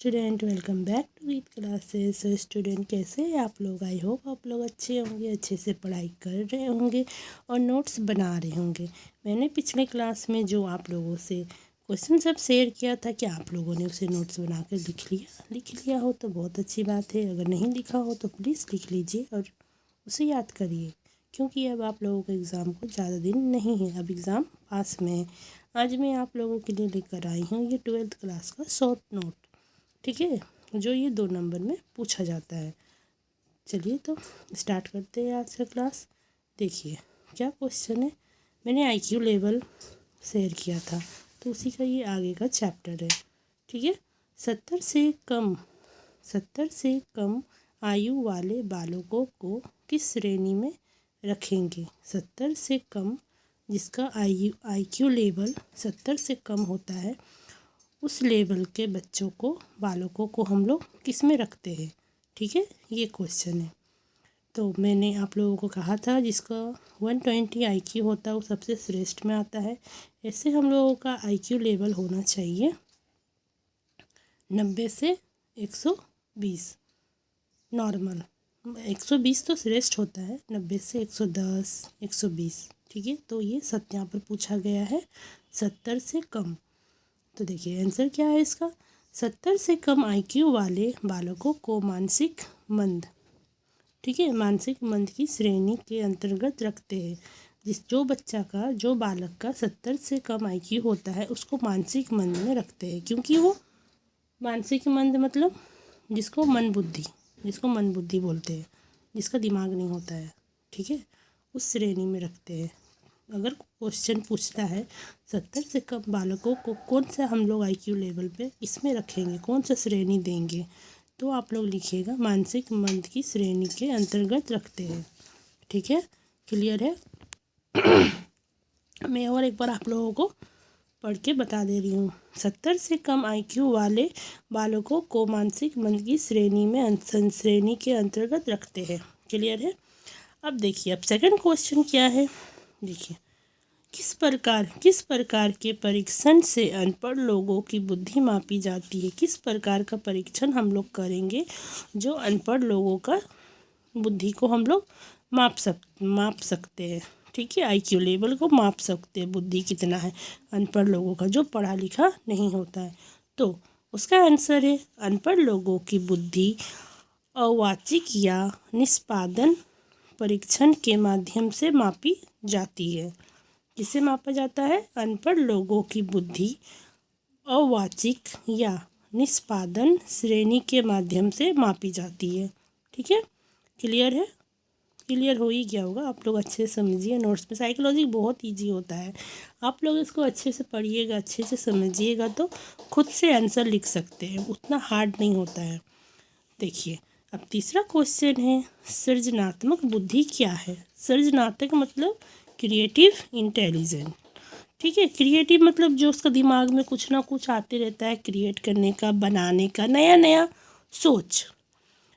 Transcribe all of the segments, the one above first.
Student welcome back to with classes. Student कैसे हैं आप लोग? आई होप आप लोग अच्छे होंगे, अच्छे से पढ़ाई कर रहे होंगे और नोट्स बना रहे होंगे। मैंने पिछले क्लास में जो आप लोगों से क्वेश्चन सब शेयर किया था कि आप लोगों ने उसे नोट्स बना कर लिख लिया हो तो बहुत अच्छी बात है। अगर नहीं लिखा हो तो प्लीज़ लिख लीजिए और उसे याद करिए, क्योंकि अब आप लोगों के एग्ज़ाम को ज़्यादा दिन नहीं है, अब एग्ज़ाम पास में है। आज मैं आप लोगों के लिए लेकर आई हूँ ये 12th क्लास का शॉर्ट नोट, ठीक है, जो ये 2 नंबर में पूछा जाता है। चलिए तो स्टार्ट करते हैं आज का क्लास। देखिए क्या क्वेश्चन है। मैंने आईक्यू लेवल शेयर किया था तो उसी का ये आगे का चैप्टर है, ठीक है। 70 से कम आयु वाले बालकों को किस श्रेणी में रखेंगे? 70 से कम, जिसका आईक्यू लेवल 70 से कम होता है, उस लेवल के बच्चों को, बालकों को हम लोग किस में रखते हैं, ठीक है। ये क्वेश्चन है। तो मैंने आप लोगों को कहा था जिसका 120 आईक्यू होता है वो सबसे श्रेष्ठ में आता है। ऐसे हम लोगों का आईक्यू लेवल होना चाहिए 90 से 120 नॉर्मल। 120 तो श्रेष्ठ होता है, 90 से 110 120, ठीक है। तो ये यहाँ पर पूछा गया है 70 से कम। तो देखिए आंसर क्या है इसका। 70 से कम आईक्यू वाले बालकों को मानसिक मंद, ठीक है, मानसिक मंद की श्रेणी के अंतर्गत रखते हैं। जो बालक का 70 से कम आईक्यू होता है उसको मानसिक मंद में रखते हैं, क्योंकि वो मानसिक मंद मतलब जिसको मन बुद्धि बोलते हैं, जिसका दिमाग नहीं होता है, ठीक है, उस श्रेणी में रखते हैं। अगर क्वेश्चन पूछता है 70 से कम बालकों को कौन सा हम लोग आईक्यू लेवल पे इसमें रखेंगे, कौन सा श्रेणी देंगे, तो आप लोग लिखिएगा मानसिक मंद की श्रेणी के अंतर्गत रखते हैं, ठीक है। क्लियर है? मैं और एक बार आप लोगों को पढ़ के बता दे रही हूँ। 70 से कम आईक्यू वाले बालकों को मानसिक मंद की श्रेणी के अंतर्गत रखते हैं। क्लियर है? अब देखिए, अब सेकंड क्वेश्चन क्या है। देखिए, किस प्रकार के परीक्षण से अनपढ़ लोगों की बुद्धि मापी जाती है? किस प्रकार का परीक्षण हम लोग करेंगे जो अनपढ़ लोगों का बुद्धि को हम लोग माप सकते हैं, ठीक है। आईक्यू लेवल को माप सकते हैं, बुद्धि कितना है अनपढ़ लोगों का जो पढ़ा लिखा नहीं होता है। तो उसका आंसर है अनपढ़ लोगों की बुद्धि अवाचिक या निष्पादन परीक्षण के माध्यम से मापी जाती है। किसे मापा जाता है? अनपढ़ लोगों की बुद्धि अवाचिक या निष्पादन श्रेणी के माध्यम से मापी जाती है, ठीक है। क्लियर है? क्लियर हो ही गया होगा। आप लोग अच्छे से समझिए। नोट्स में साइकोलॉजी बहुत इजी होता है, आप लोग इसको अच्छे से पढ़िएगा, अच्छे से समझिएगा तो खुद से आंसर लिख सकते हैं, उतना हार्ड नहीं होता है। देखिए, अब तीसरा क्वेश्चन है, सृजनात्मक बुद्धि क्या है? सृजनात्मक मतलब क्रिएटिव इंटेलिजेंट, ठीक है। क्रिएटिव मतलब जो उसका दिमाग में कुछ ना कुछ आते रहता है, क्रिएट करने का, बनाने का, नया नया सोच।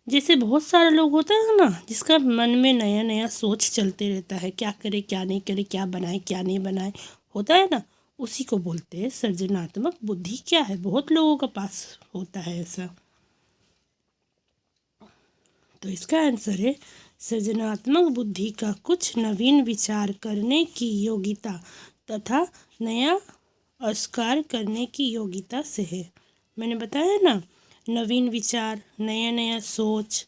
जैसे बहुत सारे लोग होते हैं ना जिसका मन में नया नया सोच चलते रहता है, क्या करे क्या नहीं करे, क्या बनाए क्या नहीं बनाए, होता है ना, उसी को बोलते हैं सृजनात्मक बुद्धि क्या है। बहुत लोगों के पास होता है ऐसा। तो इसका आंसर है सृजनात्मक बुद्धि का कुछ नवीन विचार करने की योग्यता तथा नया आविष्कार करने की योग्यता से है। मैंने बताया ना, नवीन विचार, नया नया सोच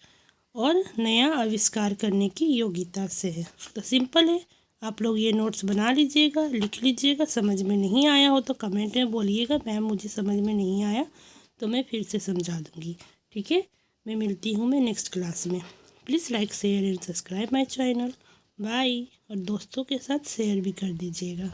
और नया आविष्कार करने की योग्यता से है। तो सिंपल है, आप लोग ये नोट्स बना लीजिएगा, लिख लीजिएगा। समझ में नहीं आया हो तो कमेंट में बोलिएगा, मैम मुझे समझ में नहीं आया, तो मैं फिर से समझा दूँगी, ठीक है। मैं मिलती हूँ नेक्स्ट क्लास में। Please like share and subscribe my channel. Bye. और दोस्तों के साथ शेयर भी कर दीजिएगा।